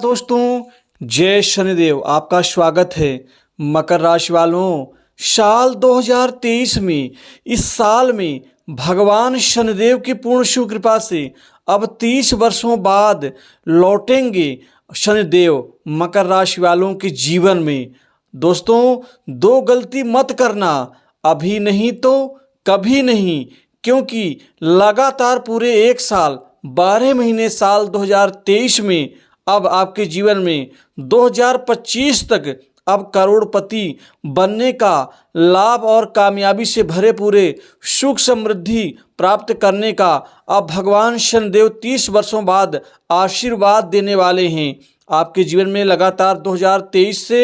दोस्तों, जय शनिदेव। आपका स्वागत है। मकर राशि वालों, साल 2023 में, इस साल में भगवान शनिदेव की पूर्ण शुभ कृपा से अब 30 वर्षों बाद लौटेंगे शनिदेव मकर राशि वालों के जीवन में। दोस्तों, दो गलती मत करना, अभी नहीं तो कभी नहीं, क्योंकि लगातार पूरे एक साल 12 महीने साल 2023 में अब आपके जीवन में 2025 तक अब करोड़पति बनने का लाभ और कामयाबी से भरे पूरे सुख समृद्धि प्राप्त करने का अब भगवान शनिदेव 30 वर्षों बाद आशीर्वाद देने वाले हैं। आपके जीवन में लगातार 2023 से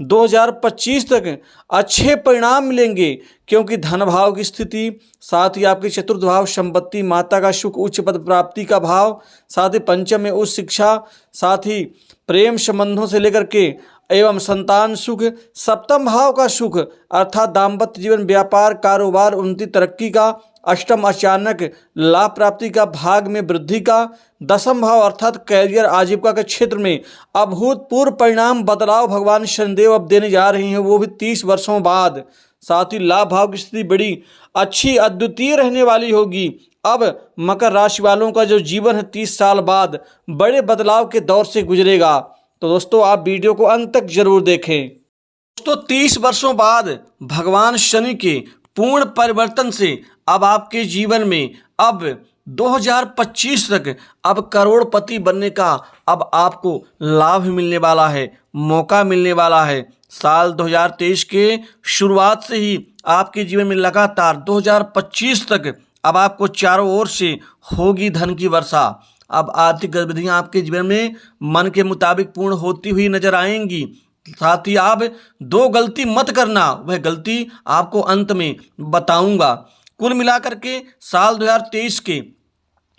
2025 तक अच्छे परिणाम मिलेंगे, क्योंकि धन भाव की स्थिति, साथ ही आपके चतुर्थ भाव संपत्ति, माता का सुख, उच्च पद प्राप्ति का भाव, साथ ही पंचम में उच्च शिक्षा, साथ ही प्रेम संबंधों से लेकर के एवं संतान सुख, सप्तम भाव का सुख अर्थात दाम्पत्य जीवन, व्यापार, कारोबार, उन्नति, तरक्की का, अष्टम अचानक लाभ प्राप्ति का, भाग में वृद्धि का, दसम भाव अर्थात कैरियर, आजीविका के क्षेत्र में अभूतपूर्व परिणाम बदलाव भगवान शनिदेव अब देने जा रहे हैं, वो भी 30 वर्षों बाद। साथ ही लाभ भाव की स्थिति बड़ी अच्छी अद्वितीय रहने वाली होगी। अब मकर राशि वालों का जो जीवन है 30 साल बाद बड़े बदलाव के दौर से गुजरेगा। तो दोस्तों, आप वीडियो को अंत तक जरूर देखें। दोस्तों, 30 वर्षों बाद भगवान शनि के पूर्ण परिवर्तन से अब आपके जीवन में अब 2025 तक अब करोड़पति बनने का अब आपको लाभ मिलने वाला है, मौका मिलने वाला है। साल 2023 के शुरुआत से ही आपके जीवन में लगातार 2025 तक अब आपको चारों ओर से होगी धन की वर्षा। अब आर्थिक गतिविधियां आपके जीवन में मन के मुताबिक पूर्ण होती हुई नजर आएंगी। साथ ही आप दो गलती मत करना, वह गलती आपको अंत में बताऊंगा। कुल मिलाकर के साल 2023 के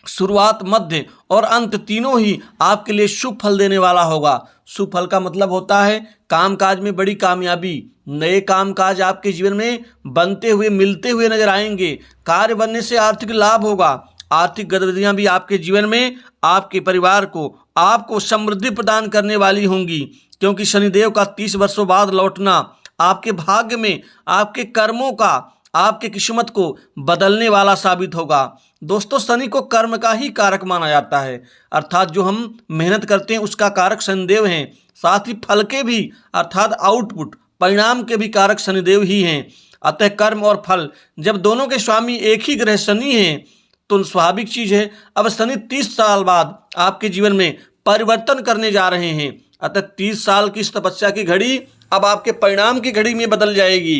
शुरुआत, मध्य और अंत तीनों ही आपके लिए शुभ फल देने वाला होगा। शुभ फल का मतलब होता है कामकाज में बड़ी कामयाबी, नए कामकाज आपके जीवन में बनते हुए मिलते हुए नजर आएंगे, कार्य बनने से आर्थिक लाभ होगा। आर्थिक गतिविधियां भी आपके जीवन में आपके परिवार को आपको समृद्धि प्रदान करने वाली होंगी, क्योंकि शनिदेव का 30 वर्षों बाद लौटना आपके भाग्य में, आपके कर्मों का, आपके किस्मत को बदलने वाला साबित होगा। दोस्तों, शनि को कर्म का ही कारक माना जाता है, अर्थात जो हम मेहनत करते हैं उसका कारक शनिदेव हैं। साथ ही फल के भी अर्थात आउटपुट, परिणाम के भी कारक शनिदेव ही हैं। अतः कर्म और फल जब दोनों के स्वामी एक ही ग्रह शनि हैं तो स्वाभाविक चीज है अब शनि 30 साल बाद आपके जीवन में परिवर्तन करने जा रहे हैं। अतः 30 साल की इस तपस्या की घड़ी अब आपके परिणाम की घड़ी में बदल जाएगी।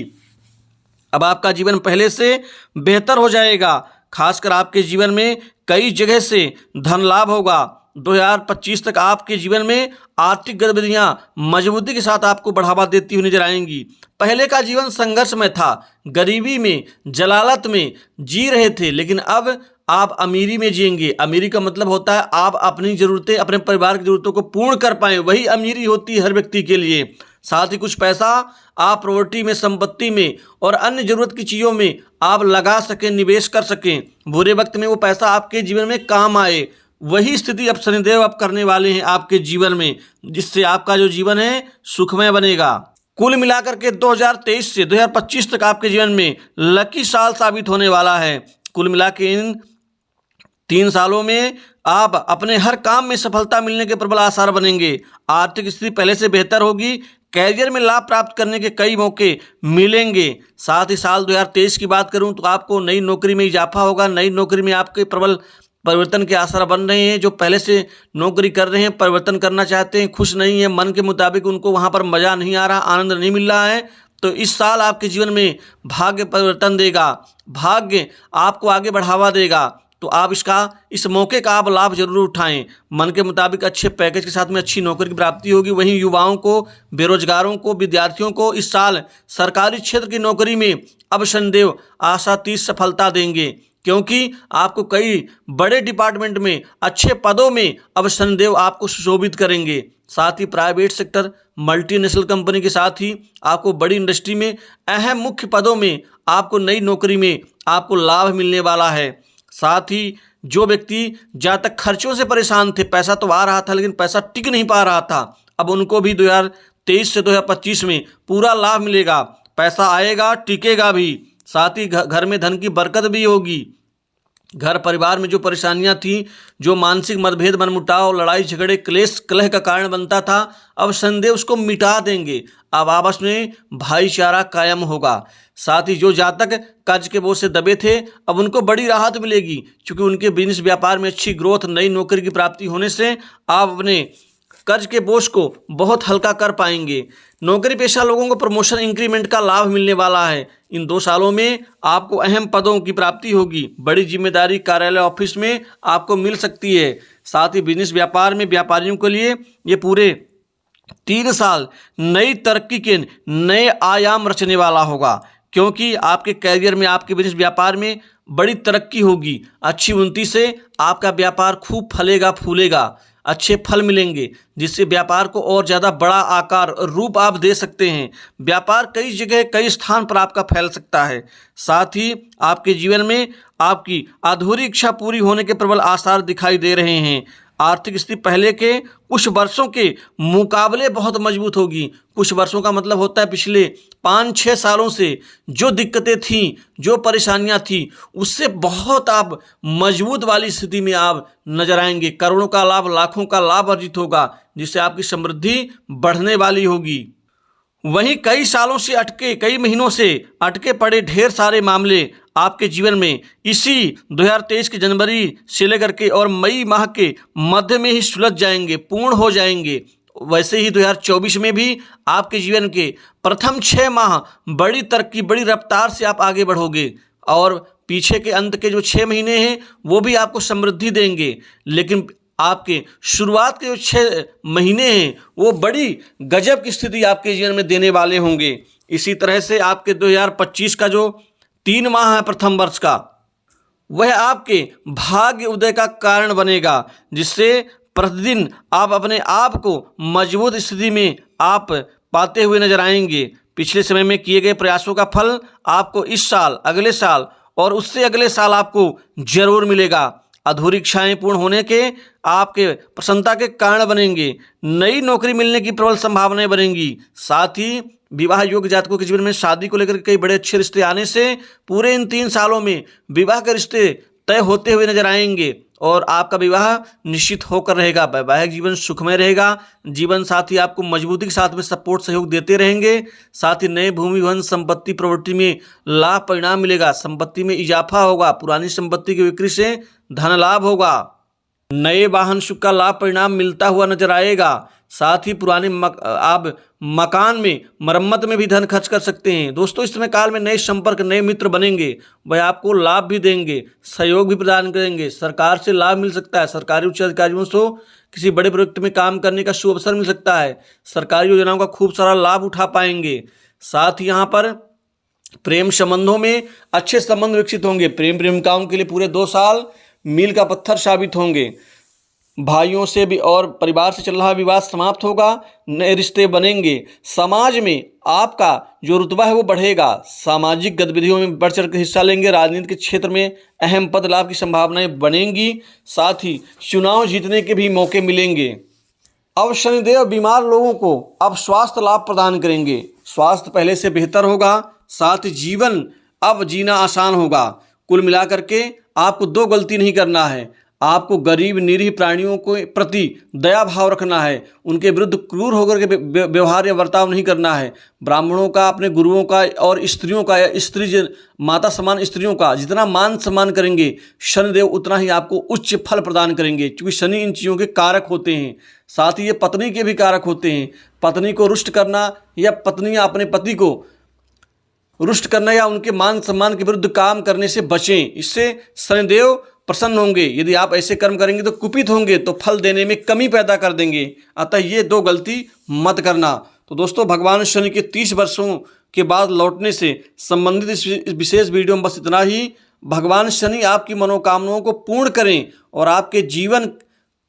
अब आपका जीवन पहले से बेहतर हो जाएगा। खासकर आपके जीवन में कई जगह से धन लाभ होगा। 2025 तक आपके जीवन में आर्थिक गतिविधियां मजबूती के साथ आपको बढ़ावा देती हुई नजर आएंगी। पहले का जीवन संघर्ष में था, गरीबी में, जलालत में जी रहे थे, लेकिन अब आप अमीरी में जिएंगे। अमीरी का मतलब होता है आप अपनी जरूरतें, अपने परिवार की जरूरतों को पूर्ण कर पाएं, वही अमीरी होती है हर व्यक्ति के लिए। साथ ही कुछ पैसा आप प्रॉपर्टी में, संपत्ति में और अन्य जरूरत की चीज़ों में आप लगा सकें, निवेश कर सकें। बुरे वक्त में वो पैसा आपके जीवन में काम आए, वही स्थिति अब शनिदेव अब करने वाले हैं आपके जीवन में, जिससे आपका जो जीवन है सुखमय बनेगा। कुल मिलाकर के 2023 से 2025 तक आपके जीवन में लकी साल साबित होने वाला है। कुल मिला के इन 3 सालों में आप अपने हर काम में सफलता मिलने के प्रबल आसार बनेंगे। आर्थिक स्थिति पहले से बेहतर होगी। कैरियर में लाभ प्राप्त करने के कई मौके मिलेंगे। साथ ही साल 2023 की बात करूं तो आपको नई नौकरी में इजाफा होगा। नई नौकरी में आपके प्रबल परिवर्तन के आसार बन रहे हैं। जो पहले से नौकरी कर रहे हैं, परिवर्तन करना चाहते हैं, खुश नहीं है, मन के मुताबिक उनको वहां पर मजा नहीं आ रहा, आनंद नहीं मिल रहा है, तो इस साल आपके जीवन में भाग्य परिवर्तन देगा। भाग्य आपको आगे बढ़ावा देगा, तो आप इस मौके का आप लाभ जरूर उठाएं। मन के मुताबिक अच्छे पैकेज के साथ में अच्छी नौकरी की प्राप्ति होगी। वहीं युवाओं को, बेरोजगारों को, विद्यार्थियों को इस साल सरकारी क्षेत्र की नौकरी में अब शनिदेव आशातीत सफलता देंगे, क्योंकि आपको कई बड़े डिपार्टमेंट में, अच्छे पदों में अब शनिदेव आपको सुशोभित करेंगे। साथ ही प्राइवेट सेक्टर, मल्टीनेशनल कंपनी के साथ ही आपको बड़ी इंडस्ट्री में अहम मुख्य पदों में आपको नई नौकरी में आपको लाभ मिलने वाला है। साथ ही जो व्यक्ति जहाँ तक खर्चों से परेशान थे, पैसा तो आ रहा था लेकिन पैसा टिक नहीं पा रहा था, अब उनको भी 2023 से 2025 में पूरा लाभ मिलेगा। पैसा आएगा, टिकेगा भी, साथ ही घर में धन की बरकत भी होगी। घर परिवार में जो परेशानियां थी, जो मानसिक मतभेद, मनमुटाव, लड़ाई झगड़े, क्लेश, कलह का कारण बनता था, अब शनिदेव उसको मिटा देंगे। अब आपस में भाईचारा कायम होगा। साथ ही जो जातक कर्ज के बोझ से दबे थे, अब उनको बड़ी राहत मिलेगी, क्योंकि उनके बिजनेस व्यापार में अच्छी ग्रोथ, नई नौकरी की प्राप्ति होने से आप अपने कर्ज के बोझ को बहुत हल्का कर पाएंगे। नौकरी पेशा लोगों को प्रमोशन, इंक्रीमेंट का लाभ मिलने वाला है। इन 2 सालों में आपको अहम पदों की प्राप्ति होगी। बड़ी जिम्मेदारी कार्यालय, ऑफिस में आपको मिल सकती है। साथ ही बिजनेस व्यापार में व्यापारियों के लिए ये पूरे 3 साल नई तरक्की के नए आयाम रचने वाला होगा, क्योंकि आपके कैरियर में, आपके बिजनेस व्यापार में बड़ी तरक्की होगी। अच्छी उन्नति से आपका व्यापार खूब फलेगा, फूलेगा, अच्छे फल मिलेंगे, जिससे व्यापार को और ज़्यादा बड़ा आकार, रूप आप दे सकते हैं। व्यापार कई जगह, कई स्थान पर आपका फैल सकता है। साथ ही आपके जीवन में आपकी अधूरी इच्छा पूरी होने के प्रबल आसार दिखाई दे रहे हैं। आर्थिक स्थिति पहले के कुछ वर्षों के मुकाबले बहुत मजबूत होगी। कुछ वर्षों का मतलब होता है पिछले 5-6 सालों से जो दिक्कतें थीं, जो परेशानियां थीं, उससे बहुत आप मजबूत वाली स्थिति में आप नजर आएंगे। करोड़ों का लाभ, लाखों का लाभ अर्जित होगा, जिससे आपकी समृद्धि बढ़ने वाली होगी। वहीं कई सालों से अटके, कई महीनों से अटके पड़े ढेर सारे मामले आपके जीवन में इसी 2023 के जनवरी से लेकर के और मई माह के मध्य में ही सुलझ जाएंगे, पूर्ण हो जाएंगे। वैसे ही 2024 में भी आपके जीवन के प्रथम 6 माह बड़ी तरक्की, बड़ी रफ्तार से आप आगे बढ़ोगे, और पीछे के अंत के जो 6 महीने हैं वो भी आपको समृद्धि देंगे। लेकिन आपके शुरुआत के जो 6 महीने हैं वो बड़ी गजब की स्थिति आपके जीवन में देने वाले होंगे। इसी तरह से आपके 2025 का जो 3 माह है प्रथम वर्ष का, वह आपके भाग्य उदय का कारण बनेगा, जिससे प्रतिदिन आप अपने आप को मजबूत स्थिति में आप पाते हुए नजर आएंगे। पिछले समय में किए गए प्रयासों का फल आपको इस साल, अगले साल और उससे अगले साल आपको जरूर मिलेगा। अधूरी इच्छाएं पूर्ण होने के आपके प्रसन्नता के कारण बनेंगे। नई नौकरी मिलने की प्रबल संभावनाएं बनेंगी। साथ ही विवाह योग्य जातकों के जीवन में शादी को लेकर कई बड़े अच्छे रिश्ते आने से पूरे इन 3 सालों में विवाह के रिश्ते तय होते हुए नजर आएंगे, और आपका विवाह निश्चित होकर रहेगा। वैवाहिक जीवन सुखमय रहेगा। जीवन साथी आपको मजबूती के साथ में सपोर्ट, सहयोग देते रहेंगे। साथ ही नए भूमि, वन, संपत्ति, प्रॉपर्टी में लाभ परिणाम मिलेगा। संपत्ति में इजाफा होगा। पुरानी संपत्ति की बिक्री से धन लाभ होगा। नए वाहन सुख का लाभ परिणाम मिलता हुआ नजर आएगा। साथ ही पुराने आप मकान में मरम्मत में भी धन खर्च कर सकते हैं। दोस्तों, इस समय काल में नए संपर्क, नए मित्र बनेंगे, वह आपको लाभ भी देंगे, सहयोग भी प्रदान करेंगे। सरकार से लाभ मिल सकता है। सरकारी उच्च अधिकारियों से किसी बड़े प्रोजेक्ट में काम करने का शुभ अवसर मिल सकता है। सरकारी योजनाओं का खूब सारा लाभ उठा पाएंगे। साथ ही यहाँ पर प्रेम संबंधों में अच्छे संबंध विकसित होंगे। प्रेम प्रेमिकाओं के लिए पूरे 2 साल मील का पत्थर साबित होंगे। भाइयों से भी और परिवार से चल रहा विवाद समाप्त होगा। नए रिश्ते बनेंगे। समाज में आपका जो रुतबा है वो बढ़ेगा। सामाजिक गतिविधियों में बढ़ चढ़ कर हिस्सा लेंगे। राजनीति के क्षेत्र में अहम पद लाभ की संभावनाएं बनेंगी। साथ ही चुनाव जीतने के भी मौके मिलेंगे। अब शनिदेव बीमार लोगों को अब स्वास्थ्य लाभ प्रदान करेंगे। स्वास्थ्य पहले से बेहतर होगा। साथ ही जीवन अब जीना आसान होगा। कुल मिलाकर के आपको 2 गलती नहीं करना है। आपको गरीब निरीह प्राणियों के प्रति दया भाव रखना है। उनके विरुद्ध क्रूर होकर के व्यवहार या बर्ताव नहीं करना है। ब्राह्मणों का, अपने गुरुओं का और स्त्रियों का, या स्त्री माता समान स्त्रियों का जितना मान सम्मान करेंगे, शनिदेव उतना ही आपको उच्च फल प्रदान करेंगे, क्योंकि शनि इन चीज़ों के कारक होते हैं। साथ ही ये पत्नी के भी कारक होते हैं। पत्नी को रुष्ट करना या पत्नी अपने पति को रुष्ट करना या उनके मान सम्मान के विरुद्ध काम करने से बचें। इससे शनिदेव प्रसन्न होंगे। यदि आप ऐसे कर्म करेंगे तो कुपित होंगे, तो फल देने में कमी पैदा कर देंगे। अतः ये 2 गलती मत करना। तो दोस्तों, भगवान शनि के 30 वर्षों के बाद लौटने से संबंधित इस विशेष वीडियो में बस इतना ही। भगवान शनि आपकी मनोकामनाओं को पूर्ण करें और आपके जीवन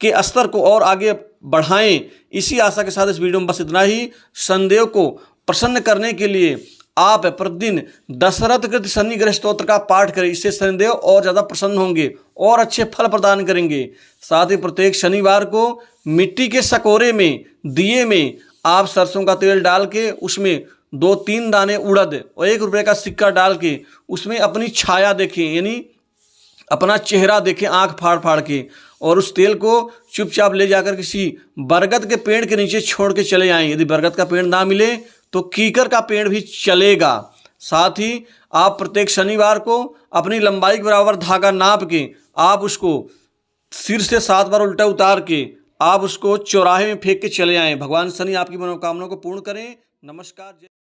के स्तर को और आगे बढ़ाएं। इसी आशा के साथ इस वीडियो में बस इतना ही। शनिदेव को प्रसन्न करने के लिए आप प्रतिदिन दशरथ कृत शनि ग्रह स्तोत्र का पाठ करें। इससे शनिदेव और ज़्यादा प्रसन्न होंगे और अच्छे फल प्रदान करेंगे। साथ ही प्रत्येक शनिवार को मिट्टी के सकोरे में, दिए में आप सरसों का तेल डाल के उसमें 2-3 दाने उड़द और 1 रुपये का सिक्का डाल के उसमें अपनी छाया देखें, यानी अपना चेहरा देखें आंख फाड़ फाड़ के, और उस तेल को चुपचाप ले जाकर किसी बरगद के पेड़ के नीचे छोड़ के चले आएं। यदि बरगद का पेड़ ना मिले तो कीकर का पेड़ भी चलेगा। साथ ही आप प्रत्येक शनिवार को अपनी लंबाई के बराबर धागा नाप के आप उसको सिर से 7 बार उल्टा उतार के आप उसको चौराहे में फेंक के चले आएं। भगवान शनि आपकी मनोकामना को पूर्ण करें। नमस्कार।